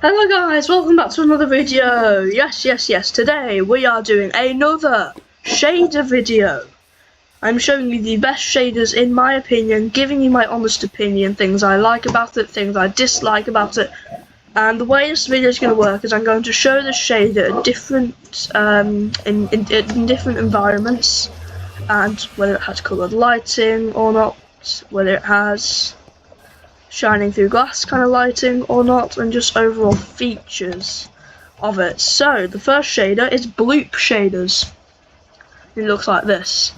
Hello guys, welcome back to another video. Yes, today we are doing another shader video. I'm showing you the best shaders in my opinion, giving you my honest opinion, things I like about it, things I dislike about it. And the way this video is going to work is I'm going to show the shader different in different environments, and whether it has coloured lighting or not, whether it has shining through glass kind of lighting or not, and just overall features of it. So the first shader is bloop shaders. It looks like this.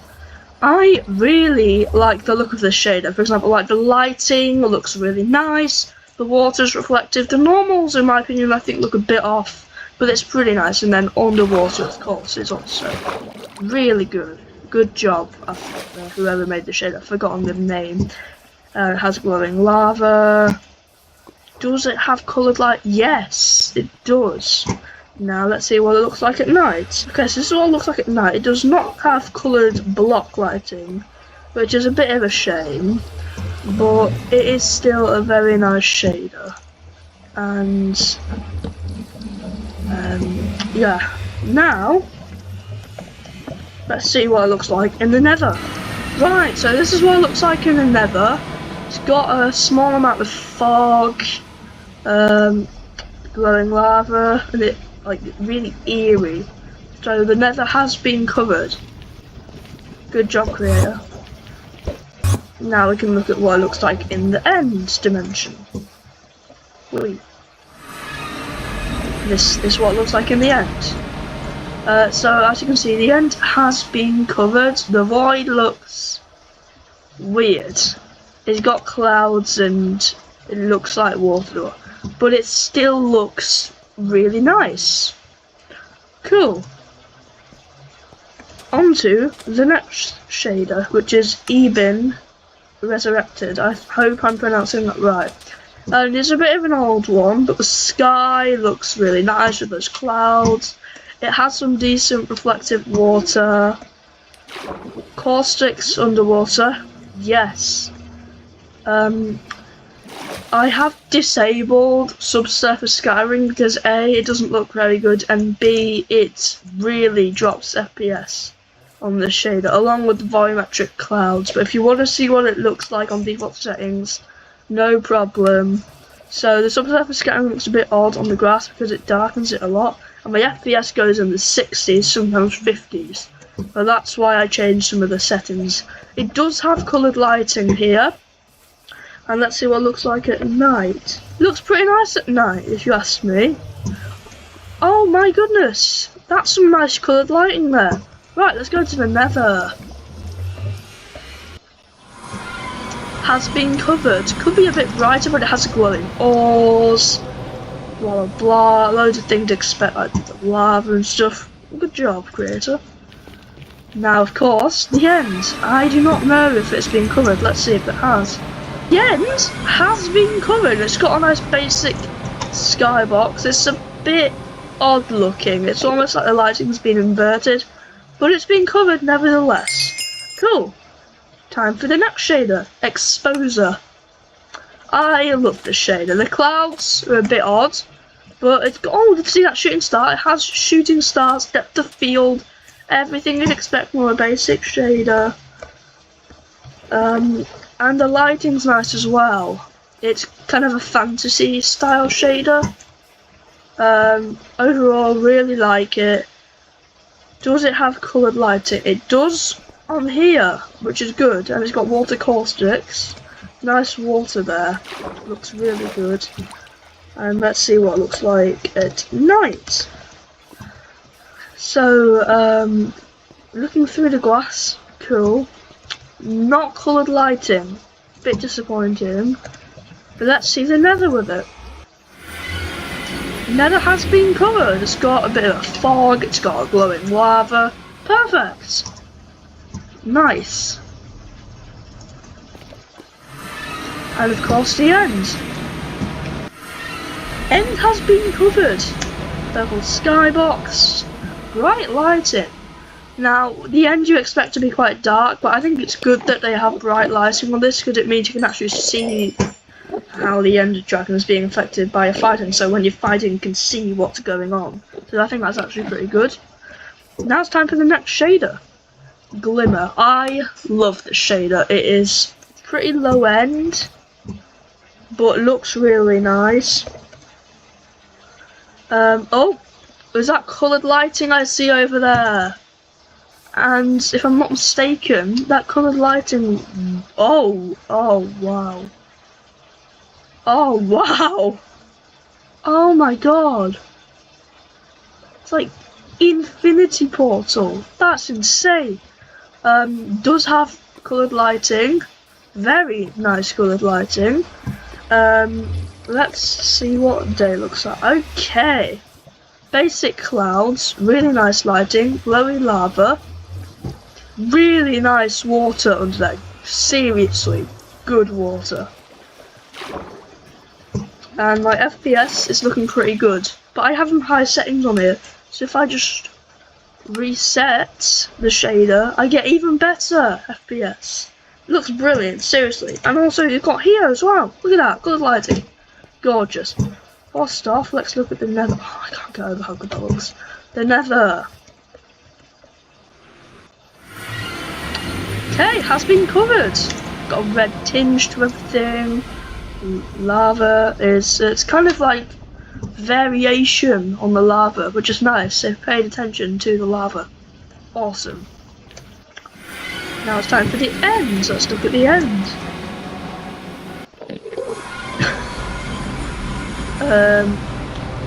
I really like the look of this shader. For example, like the lighting looks really nice, the water's reflective. The normals, in my opinion, I think look a bit off, but it's pretty nice. And then underwater, of course, is also really good. Good job, whoever made the shader. I've forgotten the name. It has glowing lava. Does it have coloured light? Yes, it does. Now let's see what it looks like at night. Okay, so this is what it looks like at night. It does not have coloured block lighting, which is a bit of a shame, but it is still a very nice shader. And yeah, now let's see what it looks like in the nether. Right, so this is what it looks like in the nether. It's got a small amount of fog, glowing lava, and it like really eerie. So the nether has been covered. Good job, creator. Now we can look at what it looks like in the end dimension. Wait. This is what it looks like in the end. So as you can see, the end has been covered. The void looks weird. It's got clouds and it looks like water, but it still looks really nice. Cool. Onto the next shader, which is Eben Resurrected. I hope I'm pronouncing that right. And it's a bit of an old one, but the sky looks really nice with those clouds. It has some decent reflective water. Caustics underwater. Yes. I have disabled subsurface scattering because A, it doesn't look very good, and B, it really drops FPS on this shader, along with the volumetric clouds. But if you want to see what it looks like on default settings, no problem. So the subsurface scattering looks a bit odd on the grass because it darkens it a lot, and my FPS goes in the 60s, sometimes 50s. So that's why I changed some of the settings. It does have coloured lighting here. And let's see what it looks like at night. It looks pretty nice at night, if you ask me. Oh my goodness, that's some nice coloured lighting there. Right, let's go to the nether. Has been covered. Could be a bit brighter, but it has glowing ores, blah blah blah, loads of things to expect, like the lava and stuff. Good job, creator. Now, of course, the end. I do not know if it's been covered. Let's see if it has. The end has been covered. It's got a nice basic skybox. It's a bit odd looking. It's almost like the lighting's been inverted, but it's been covered nevertheless. Cool. Time for the next shader, Exposure. I love this shader. The clouds are a bit odd, but it's got, oh, see that shooting star? It has shooting stars, depth of field, everything you'd expect from a basic shader. And the lighting's nice as well. It's kind of a fantasy style shader. Overall, really like it. Does it have coloured lighting? It does on here, which is good. And it's got water caustics. Nice water there. Looks really good. And let's see what it looks like at night. So, looking through the glass, cool. Not coloured lighting, bit disappointing, but let's see the nether with it. Nether has been covered. It's got a bit of fog, it's got a glowing lava. Perfect. Nice. And of course the end. End has been covered. Purple skybox, bright lighting. Now, the end you expect to be quite dark, but I think it's good that they have bright lighting on this because it means you can actually see how the Ender Dragon is being affected by your fighting, so when you're fighting you can see what's going on. So I think that's actually pretty good. Now it's time for the next shader. Glimmer. I love this shader. It is pretty low end, but looks really nice. Oh, is that coloured lighting I see over there? And if I'm not mistaken, that coloured lighting... Oh wow. Oh wow! Oh my god! It's like Infinity Portal. That's insane. Does have coloured lighting. Very nice coloured lighting. Let's see what day looks like. Okay. Basic clouds, really nice lighting, glowy lava, really nice water under there. Seriously, good water. And my FPS is looking pretty good, but I have some high settings on here, so if I just reset the shader, I get even better FPS. It looks brilliant, seriously. And also you've got here as well. Look at that, good lighting. Gorgeous. First off, let's look at the nether. Oh, I can't get over how good that looks. The nether. Okay, has been covered. Got a red tinge to everything. Lava is, it's kind of like variation on the lava, which is nice. They've paid attention to the lava. Awesome. Now it's time for the end. Let's look at the end.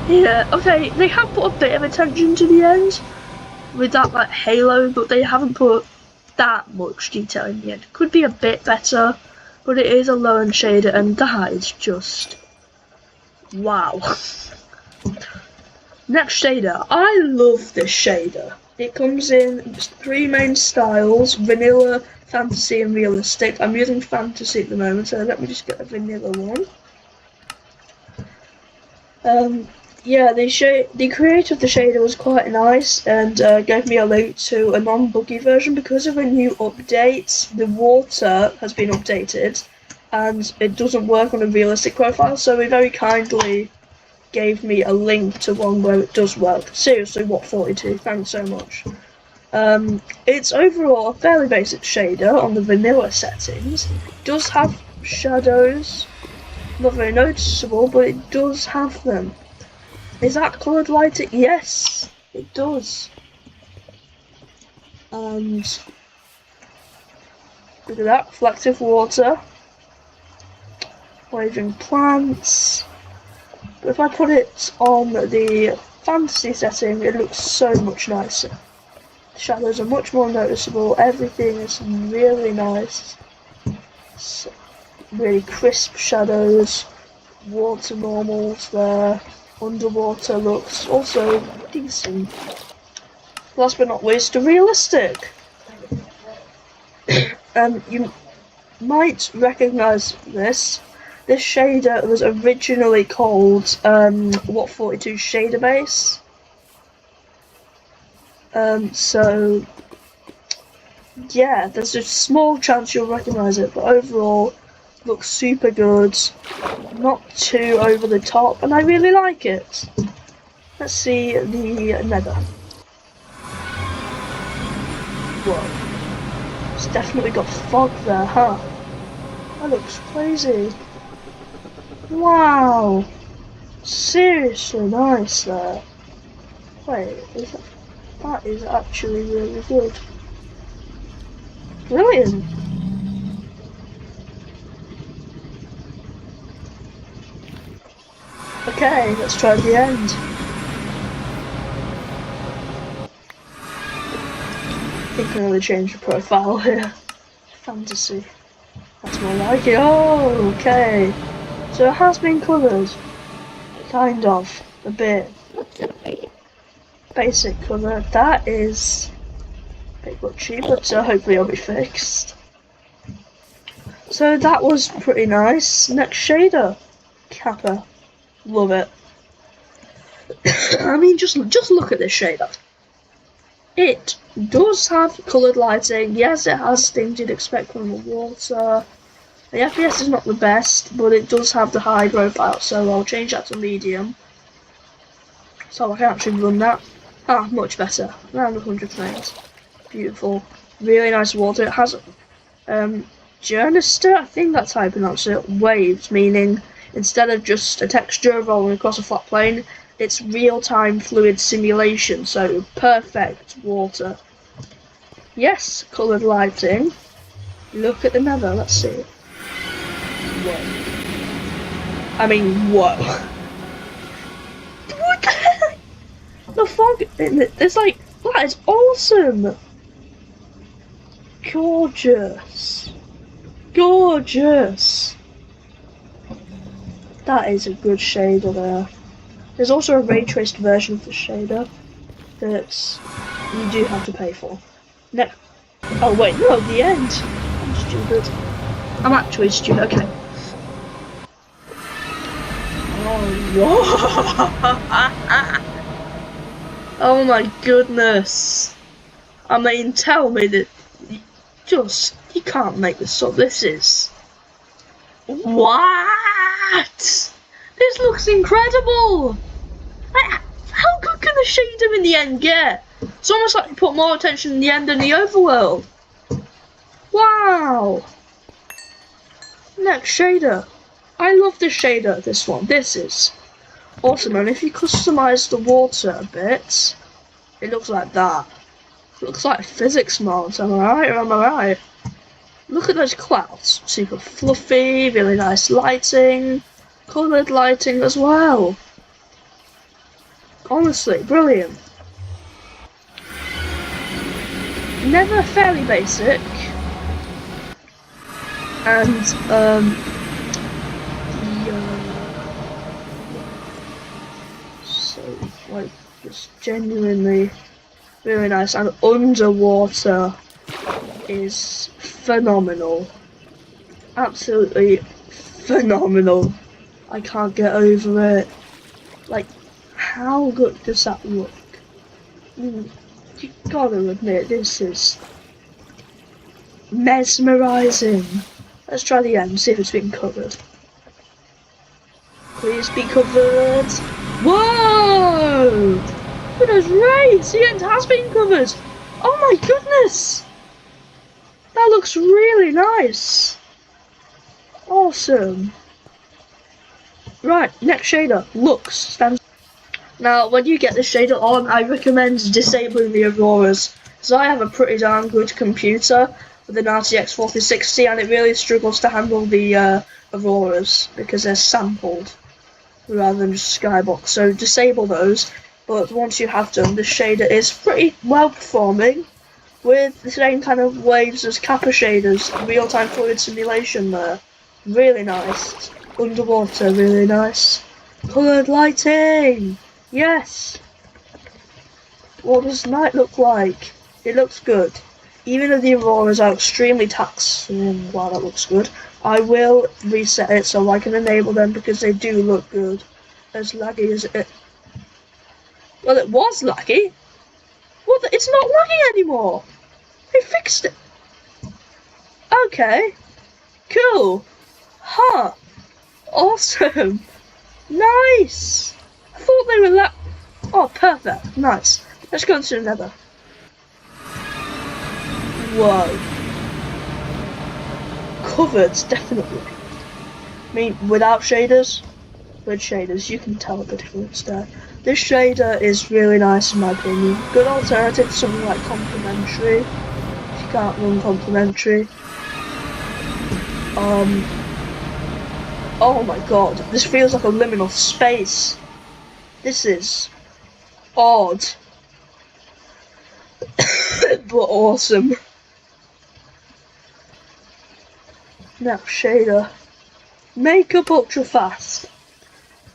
Yeah, okay, they have put a bit of attention to the end with that like halo, but they haven't put that much detail in the end. Could be a bit better, but it is a low-end shader, and that is just wow. Next shader. I love this shader. It comes in 3 main styles: vanilla, fantasy, and realistic. I'm using fantasy at the moment, so let me just get a vanilla one. Yeah, the creator of the shader was quite nice and gave me a link to a non-buggy version. Because of a new update, the water has been updated and it doesn't work on a realistic profile, so he very kindly gave me a link to one where it does work. Seriously, what 42? Thanks so much. It's overall a fairly basic shader on the vanilla settings. It does have shadows. Not very noticeable, but it does have them. Is that coloured lighting? Yes, it does. And look at that, reflective water, waving plants. But if I put it on the fantasy setting, it looks so much nicer. The shadows are much more noticeable. Everything is really nice. So, really crisp shadows, water normals there, underwater looks also decent. Last but not least, the realistic. You might recognise this. This shader was originally called What 42 Shader Base. So yeah, there's a small chance you'll recognise it, but overall looks super good, not too over the top, and I really like it. Let's see the nether. Whoa, it's definitely got fog there, huh? That looks crazy. Wow, seriously nice there. Wait, that is actually really good. Brilliant. Okay, let's try the end. I think I can really change the profile here. Fantasy. That's more like it. Oh, okay. So it has been coloured. Kind of. A bit. Basic colour. That is a bit glitchy, but hopefully it'll be fixed. So that was pretty nice. Next shader. Kappa. Love it. I mean, just look at this shader. It does have coloured lighting. Yes, it has things you'd expect from the water. The FPS is not the best, but it does have the high profile, so I'll change that to medium. So I can actually run that. Ah, much better. Around 100 frames. Beautiful. Really nice water. It has Journister, I think that's how I pronounce it. Waves, meaning instead of just a texture rolling across a flat plane, it's real-time fluid simulation, so perfect water. Yes, coloured lighting. Look at the nether, let's see. Whoa. I mean, whoa. What the heck? The fog, it's like, that is awesome. Gorgeous. Gorgeous. That is a good shader there. There's also a ray traced version of the shader that you do have to pay for. No. Oh wait, no, the end. I'm stupid. I'm actually stupid. Okay. Oh, oh my goodness. I mean, tell me that you can't make this up. This is... What? This looks incredible. Like, how good can the shader in the end get? It's almost like you put more attention in the end than the overworld. Wow. Next shader. I love the shader, this one. This is awesome. And if you customize the water a bit, it looks like that. It looks like physics mods, am I right or am I right? Look at those clouds. Super fluffy, really nice lighting. Coloured lighting as well. Honestly, brilliant. Never fairly basic. And, so, like, just genuinely really nice. And underwater is phenomenal. Absolutely phenomenal. I can't get over it. Like, how good does that look? You gotta admit, this is mesmerising. Let's try the end, see if it's been covered. Please be covered. Whoa! Look at those rays! The end has been covered! Oh my goodness! That looks really nice. Awesome. Right, next shader. Looks. Stands. Now, when you get the shader on, I recommend disabling the auroras. Because I have a pretty darn good computer with an RTX 4060 and it really struggles to handle the auroras because they're sampled rather than just skybox. So disable those. But once you have done, the shader is pretty well performing with the same kind of waves as Kappa shaders, real-time fluid simulation there. Really nice. Underwater, really nice. Coloured lighting! Yes! What does night look like? It looks good. Even though the auroras are extremely taxing, wow, that looks good. I will reset it so I can enable them because they do look good. As laggy as it... Well, it was laggy. Well, it's not laggy anymore. They fixed it. Okay. Cool. Huh. Awesome. Nice. I thought they were oh, perfect. Nice. Let's go into the nether. Whoa. Covered, definitely. I mean, without shaders, with shaders, you can tell the difference there. This shader is really nice in my opinion. Good alternative to something like complementary. If you can't run complementary. Oh my god, this feels like a liminal space. This is odd. But awesome. Now shader. Makeup ultra fast.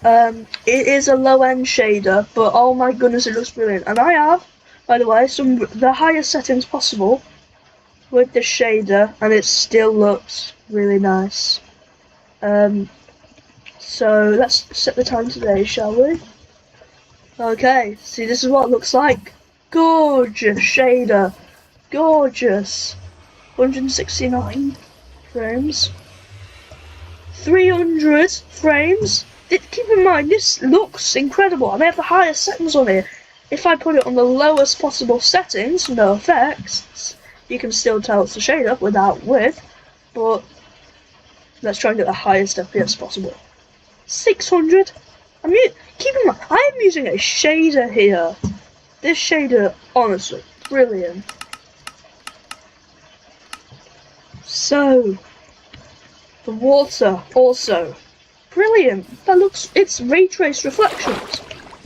It is a low end shader, but oh my goodness, it looks brilliant. And I have, by the way, the highest settings possible with the shader, and it still looks really nice. So let's set the time today, shall we? Okay, see, this is what it looks like. Gorgeous shader, gorgeous. 169 frames. 300 frames. Keep in mind, this looks incredible, and they have the highest settings on here. If I put it on the lowest possible settings, no effects, you can still tell it's a shader without width, but let's try and get the highest FPS possible. 600? Keep in mind, I am using a shader here. This shader, honestly, brilliant. So, the water, also, brilliant. It's ray trace reflections.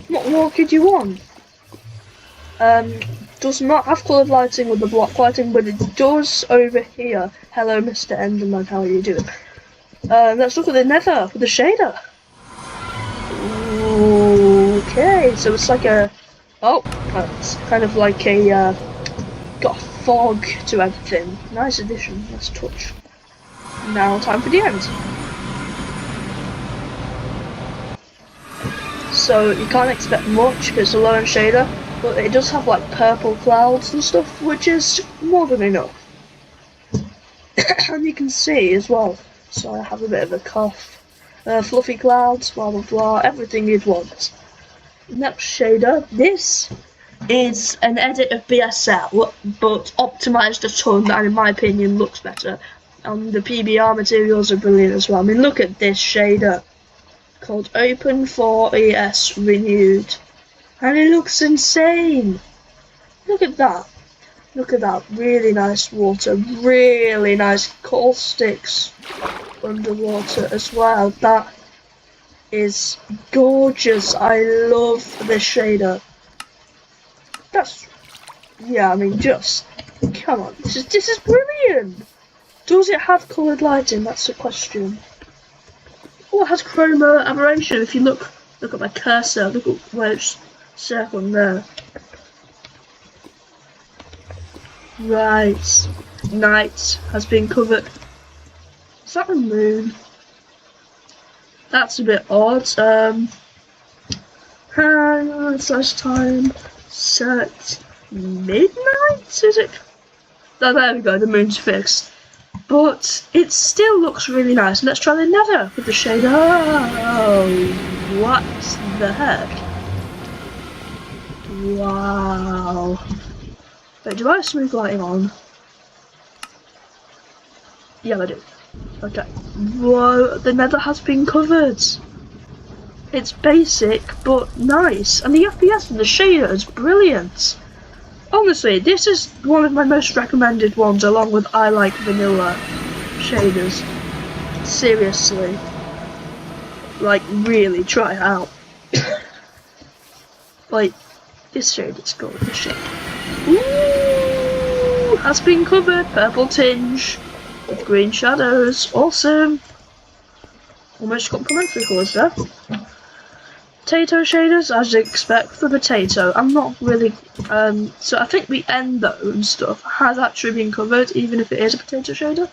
What more could you want? Does not have coloured lighting with the block lighting, but it does over here. Hello, Mr. Enderman, how are you doing? Let's look at the nether with the shader. Okay, so it's like it's kind of like a, got a fog to everything. Nice addition, nice touch. Now time for the end. So you can't expect much because it's a low-end shader, but it does have like purple clouds and stuff, which is more than enough. And you can see as well, so I have a bit of a cough. Fluffy clouds, blah blah blah, everything you'd want. Next shader, this is an edit of BSL, but optimised a ton, and in my opinion looks better. And the PBR materials are brilliant as well. I mean, look at this shader, called Open 4ES Renewed, and it looks insane. Look at that. Look at that. Really nice water. Really nice caustics underwater as well. That is gorgeous. I love this shader. Yeah, I mean, just come on. This is brilliant. Does it have coloured lighting? That's the question. Oh, it has chroma aberration. If you look at my cursor, look at where it's circling there. Right. Night has been covered. Is that the moon? That's a bit odd. Slash time set midnight, is it? Oh, there we go, the moon's fixed. But it still looks really nice. Let's try the nether with the shader. Oh, what the heck? Wow. Wait, do I have smooth lighting on? Yeah, I do. Okay. Whoa, the nether has been covered. It's basic, but nice. And the FPS of the shader is brilliant. Honestly, this is one of my most recommended ones, along with I Like Vanilla shaders. Seriously. Like, really try it out. Like, this shader's good, this shader. Ooh! Has been covered, purple tinge, with green shadows. Awesome! Almost complementary colours there. Potato shaders, as you expect for potato. I'm not really, so I think the endo and stuff has actually been covered, even if it is a potato shader.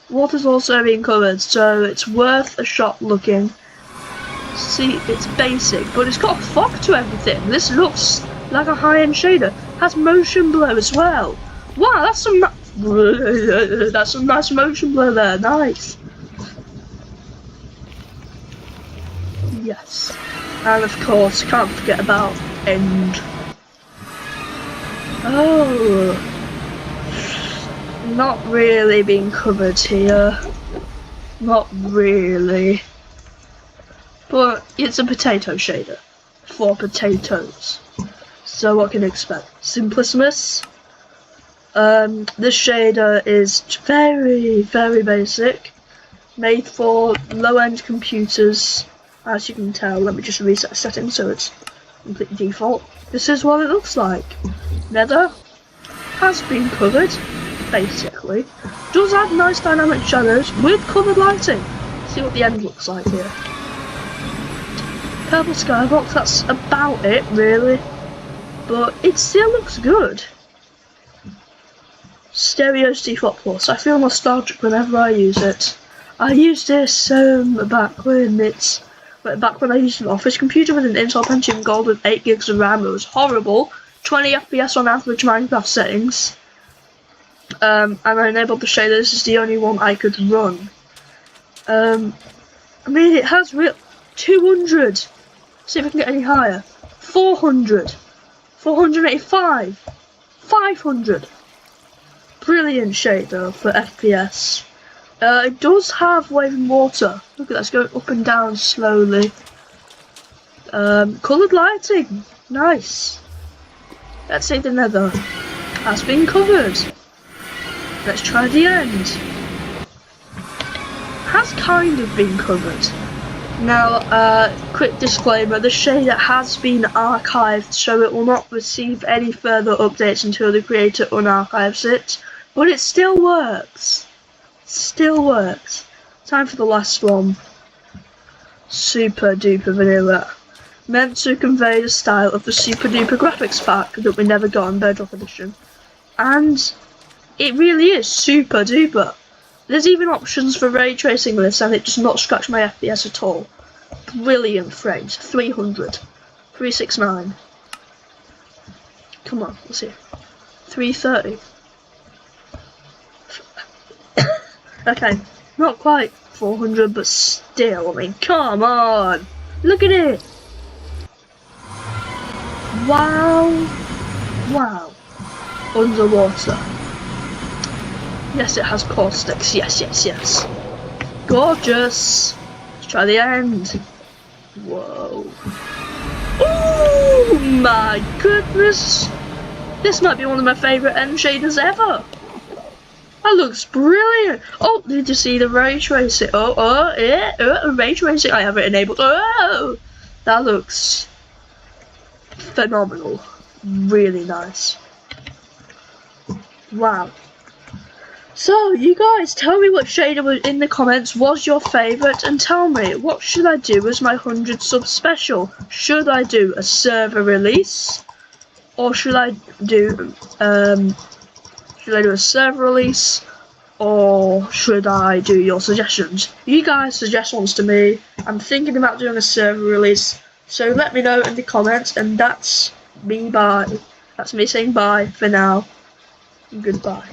Water's also been covered, so it's worth a shot looking. See, it's basic, but it's got a fog to everything. This looks like a high-end shader. Has motion blur as well. Wow, that's some nice motion blur there. Nice. Yes. And of course, can't forget about end. Oh, not really being covered here. Not really. But it's a potato shader for potatoes. So what can you expect? Simplicissimus. This shader is very, very basic. Made for low-end computers. As you can tell, let me just reset the settings so it's completely default. This is what it looks like. Nether has been covered, basically. Does have nice dynamic shadows with coloured lighting. See what the end looks like here. Purple skybox, that's about it, really. But it still looks good. Stereo's default plus. I feel nostalgic whenever I use it. I used this back when I used an office computer with an Intel Pentium Gold with 8 gigs of RAM. It was horrible. 20 FPS on average Minecraft settings. And I enabled the shader. This is the only one I could run. I mean, it has 200. See if we can get any higher. 400. 485. 500. Brilliant shader for FPS. It does have waving water. Look at that, it's going up and down slowly. Coloured lighting. Nice. Let's see the nether. Has been covered. Let's try the end. Has kind of been covered. Now, quick disclaimer, the shader has been archived, so it will not receive any further updates until the creator unarchives it, but it still works. Still works. Time for the last one. Super duper vanilla. Meant to convey the style of the super duper graphics pack that we never got in Bedrock Edition. And it really is super duper. There's even options for ray tracing this, and it does not scratch my FPS at all. Brilliant frames. 300. 369. Come on, let's see. 330. Okay, not quite 400, but still, I mean, come on! Look at it! Wow! Wow. Underwater. Yes, it has caustics. Yes, yes, yes. Gorgeous! Let's try the end. Whoa. Oh my goodness! This might be one of my favourite end shaders ever! That looks brilliant! Oh, did you see the ray tracing? Ray tracing. I have it enabled. Oh! That looks phenomenal. Really nice. Wow. So, you guys, tell me what shader in the comments was your favourite, and tell me, what should I do as my 100 sub special? Should I do a server release? Or should I do, a server release? Or should I do your suggestions? You guys suggest ones to me. I'm thinking about doing a server release. So let me know in the comments, and that's me bye. That's me saying bye for now. Goodbye.